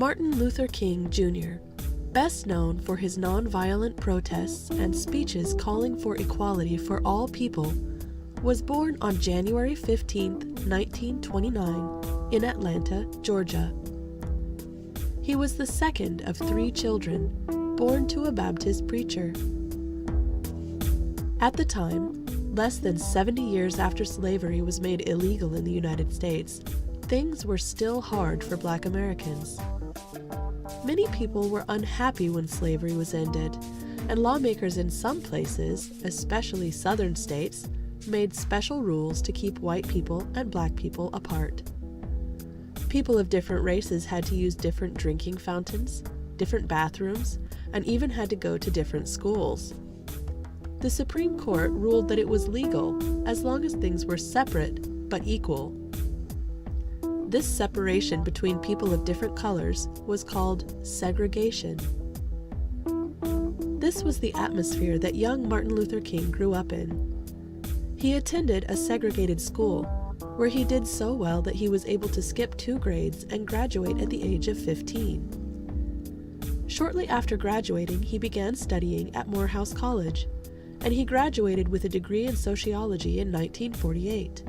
Martin Luther King Jr., best known for his nonviolent protests and speeches calling for equality for all people, was born on January 15, 1929, in Atlanta, Georgia. He was the second of 3 children, born to a Baptist preacher. At the time, less than 70 years after slavery was made illegal in the United States, things were still hard for Black Americans. Many people were unhappy when slavery was ended, and lawmakers in some places, especially southern states, made special rules to keep white people and Black people apart. People of different races had to use different drinking fountains, different bathrooms, and even had to go to different schools. The Supreme Court ruled that it was legal as long as things were separate but equal. This separation between people of different colors was called segregation. This was the atmosphere that young Martin Luther King grew up in. He attended a segregated school, where he did so well that he was able to skip 2 grades and graduate at the age of 15. Shortly after graduating, he began studying at Morehouse College, and he graduated with a degree in sociology in 1948.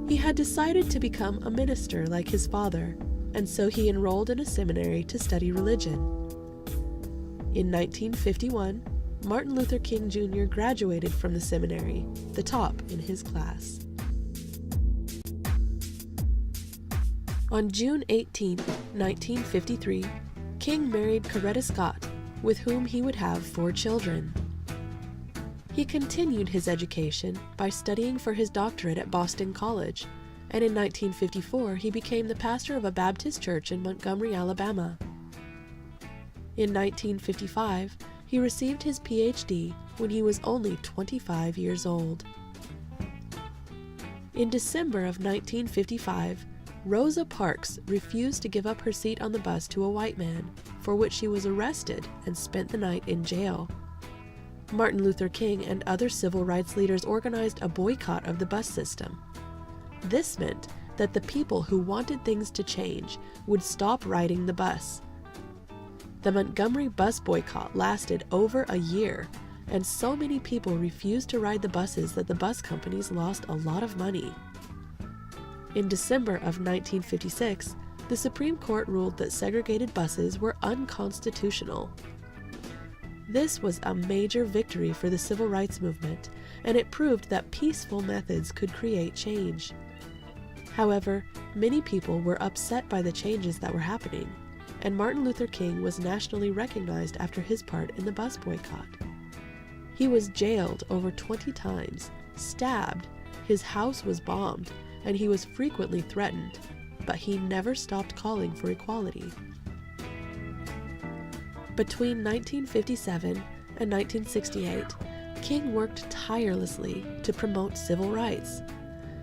He had decided to become a minister like his father, and so he enrolled in a seminary to study religion. In 1951, Martin Luther King Jr. graduated from the seminary, the top in his class. On June 18, 1953, King married Coretta Scott, with whom he would have 4 children. He continued his education by studying for his doctorate at Boston College, and in 1954 he became the pastor of a Baptist church in Montgomery, Alabama. In 1955, he received his PhD when he was only 25 years old. In December of 1955, Rosa Parks refused to give up her seat on the bus to a white man, for which she was arrested and spent the night in jail. Martin Luther King and other civil rights leaders organized a boycott of the bus system. This meant that the people who wanted things to change would stop riding the bus. The Montgomery bus boycott lasted over a year, and so many people refused to ride the buses that the bus companies lost a lot of money. In December of 1956, the Supreme Court ruled that segregated buses were unconstitutional. This was a major victory for the civil rights movement, and it proved that peaceful methods could create change. However, many people were upset by the changes that were happening, and Martin Luther King was nationally recognized after his part in the bus boycott. He was jailed over 20 times, stabbed, his house was bombed, and he was frequently threatened, but he never stopped calling for equality. Between 1957 and 1968, King worked tirelessly to promote civil rights.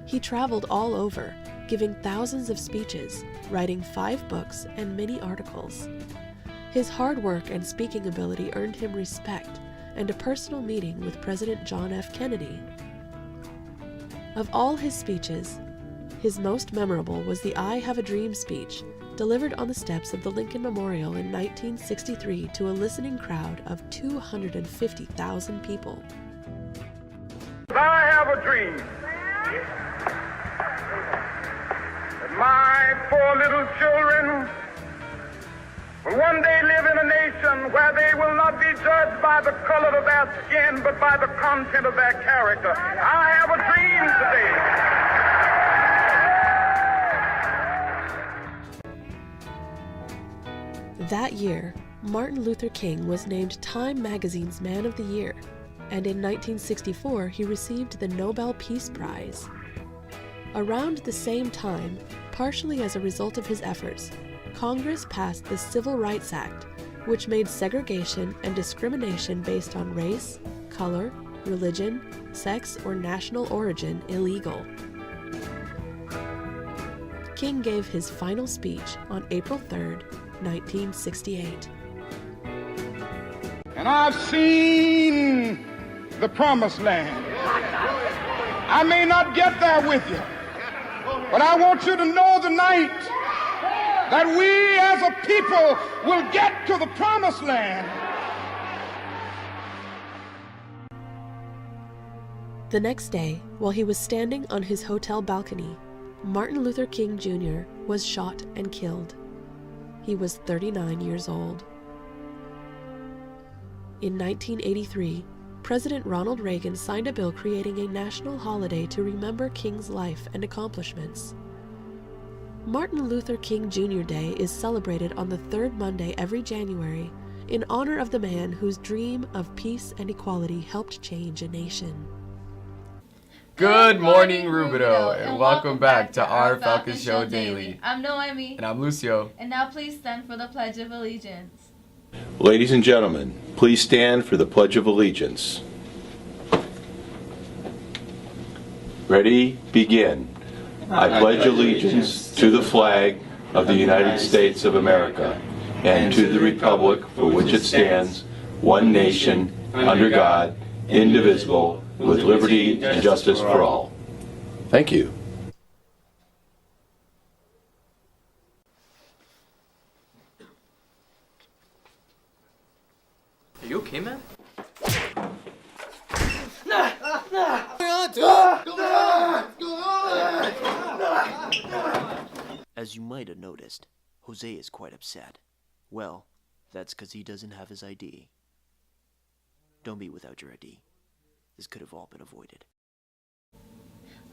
He traveled all over, giving thousands of speeches, writing 5 books and many articles. His hard work and speaking ability earned him respect and a personal meeting with President John F. Kennedy. Of all his speeches, his most memorable was the I Have a Dream speech, delivered on the steps of the Lincoln Memorial in 1963 to a listening crowd of 250,000 people. I have a dream that my 4 little children will one day live in a nation where they will not be judged by the color of their skin, but by the content of their character. I have a dream today. That year, Martin Luther King was named Time magazine's Man of the Year, and in 1964 he received the Nobel Peace Prize. Around the same time, partially as a result of his efforts, Congress passed the Civil Rights Act, which made segregation and discrimination based on race, color, religion, sex, or national origin illegal. King gave his final speech on April 3rd, 1968. And I've seen the promised land. I may not get there with you, but I want you to know tonight that we as a people will get to the promised land. The next day, while he was standing on his hotel balcony, Martin Luther King Jr. was shot and killed. He was 39 years old. In 1983, President Ronald Reagan signed a bill creating a national holiday to remember King's life and accomplishments. Martin Luther King Jr. Day is celebrated on the third Monday every January in honor of the man whose dream of peace and equality helped change a nation. Good morning, Rubido, and welcome back to our Falcons Show Daily. I'm Noemi. And I'm Lucio. And now please stand for the Pledge of Allegiance. Ladies and gentlemen, please stand for the Pledge of Allegiance. Ready, begin. I pledge allegiance to the flag of the United States of America and to the republic for which it stands, one nation, under God, indivisible, with liberty and justice for all. Thank you. Are you okay, man? As you might have noticed, Jose is quite upset. Well, that's because he doesn't have his ID. Don't be without your ID. This could have all been avoided.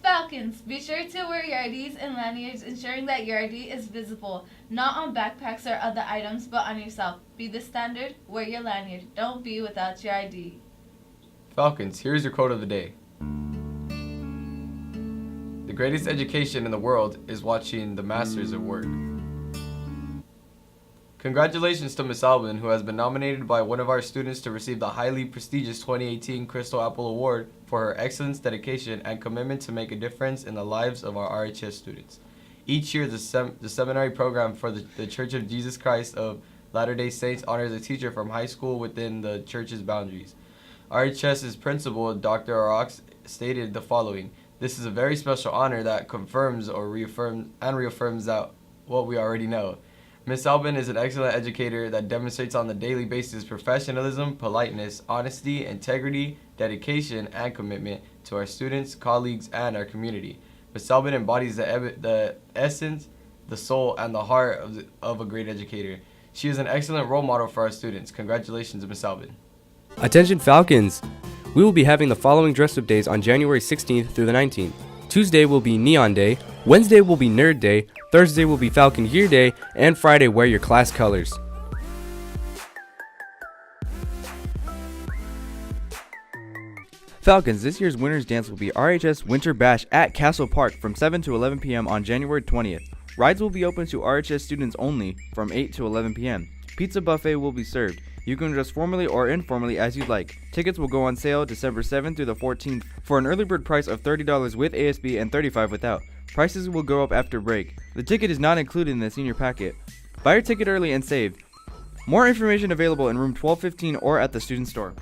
Falcons, be sure to wear your IDs and lanyards, ensuring that your ID is visible, not on backpacks or other items, but on yourself. Be the standard, wear your lanyard. Don't be without your ID. Falcons, here's your quote of the day. The greatest education in the world is watching the masters at work. Congratulations to Miss Albin, who has been nominated by one of our students to receive the highly prestigious 2018 Crystal Apple Award for her excellence, dedication, and commitment to make a difference in the lives of our RHS students. Each year, the seminary program for the Church of Jesus Christ of Latter-day Saints honors a teacher from high school within the church's boundaries. RHS's principal, Dr. Arox, stated the following: "This is a very special honor that confirms or reaffirms that what we already know. Miss Albin is an excellent educator that demonstrates on a daily basis professionalism, politeness, honesty, integrity, dedication, and commitment to our students, colleagues, and our community. Miss Albin embodies the essence, the soul, and the heart of a great educator. She is an excellent role model for our students. Congratulations, Miss Albin." Attention Falcons! We will be having the following dress-up days on January 16th through the 19th. Tuesday will be Neon Day, Wednesday will be Nerd Day, Thursday will be Falcon Gear Day, and Friday wear your class colors. Falcons, this year's winner's dance will be RHS Winter Bash at Castle Park from 7 to 11 p.m. on January 20th. Rides will be open to RHS students only from 8 to 11 p.m. Pizza buffet will be served. You can dress formally or informally as you'd like. Tickets will go on sale December 7th through the 14th for an early bird price of $30 with ASB and $35 without. Prices will go up after break. The ticket is not included in the senior packet. Buy your ticket early and save. More information available in room 1215 or at the student store.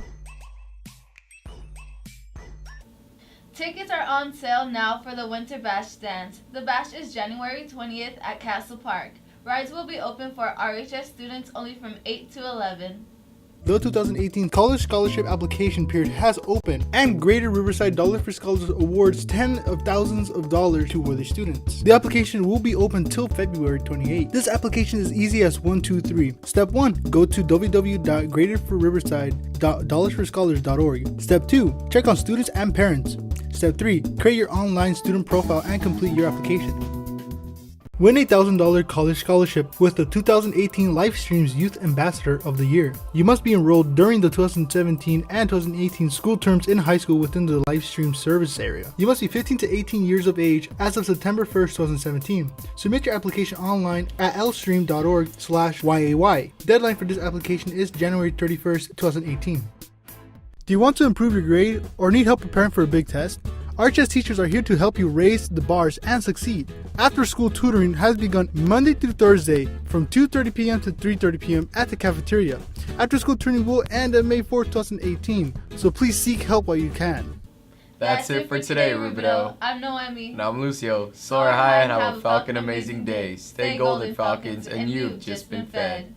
Tickets are on sale now for the Winter Bash dance. The bash is January 20th at Castle Park. Rides will be open for RHS students only from 8 to 11. The 2018 College Scholarship Application Period has opened, and Greater Riverside Dollar for Scholars awards tens of thousands of dollars to worthy students. The application will be open till February 28. This application is easy as 1, 2, 3. Step 1. Go to www.greaterforriverside.dollarsforscholars.org. Step 2. Check on students and parents. Step 3. Create your online student profile and complete your application. Win a $1,000 college scholarship with the 2018 Livestream's Youth Ambassador of the Year. You must be enrolled during the 2017 and 2018 school terms in high school within the Livestream service area. You must be 15 to 18 years of age as of September 1st, 2017. Submit your application online at lstream.org/YAY. Deadline for this application is January 31st, 2018. Do you want to improve your grade or need help preparing for a big test? RHS teachers are here to help you raise the bars and succeed. After school tutoring has begun Monday through Thursday from 2:30 p.m. to 3:30 p.m. at the cafeteria. After school tutoring will end on May 4th, 2018, so please seek help while you can. That's it for today, Rubido. I'm Noemi. And I'm Lucio. Soar high and have a Falcon amazing day. Stay golden, Falcons, and you've just been fed.